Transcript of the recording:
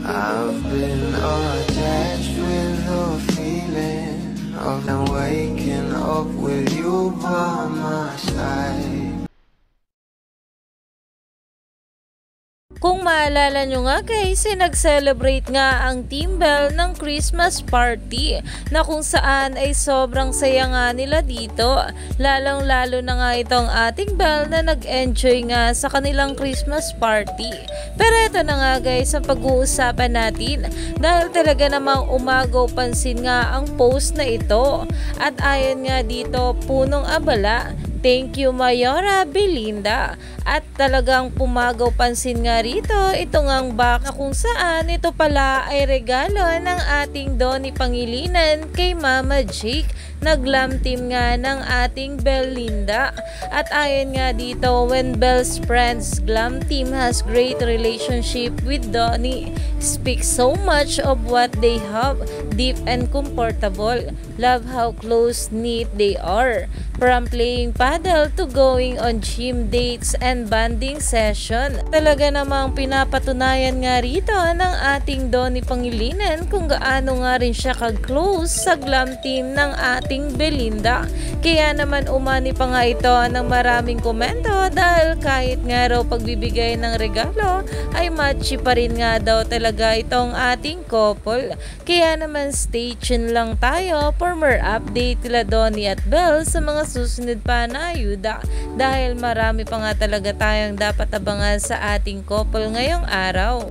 I've been attached with the feeling of waking up with you by my side. Kung maalala nyo nga guys, nag-celebrate nga ang Team Bell ng Christmas party na kung saan ay sobrang saya nga nila dito. Lalong lalo na nga itong ating Bell na nag-enjoy nga sa kanilang Christmas party. Pero ito na nga guys ang pag-uusapan natin dahil talaga namang umagaw pansin nga ang post na ito. At ayon nga dito, punong abala. Thank you Mayora Belinda. At talagang pumagaw pansin nga rito ito ngang box na kung saan ito pala ay regalo ng ating Donnie Pangilinan kay Mama Jake na glam team nga ng ating Belinda. At ayon nga dito, when Belle's friends glam team has great relationship with Donnie, speaks so much of what they have, deep and comfortable. Love how close-knit they are. From playing paddle to going on gym dates and bonding session. Talaga namang pinapatunayan nga rito ng ating Donnie Pangilinan kung gaano nga rin siya kag-close sa glam team ng ating Belinda. Kaya naman umani pa nga ito ng maraming komento dahil kahit nga raw pagbibigay ng regalo ay matchy pa rin nga daw talaga itong ating couple. Kaya naman stay tuned lang tayo for more update nila Donnie at Belle sa mga susunod pa na ayuda dahil marami pa nga talaga tayong dapat abangan sa ating couple ngayong araw.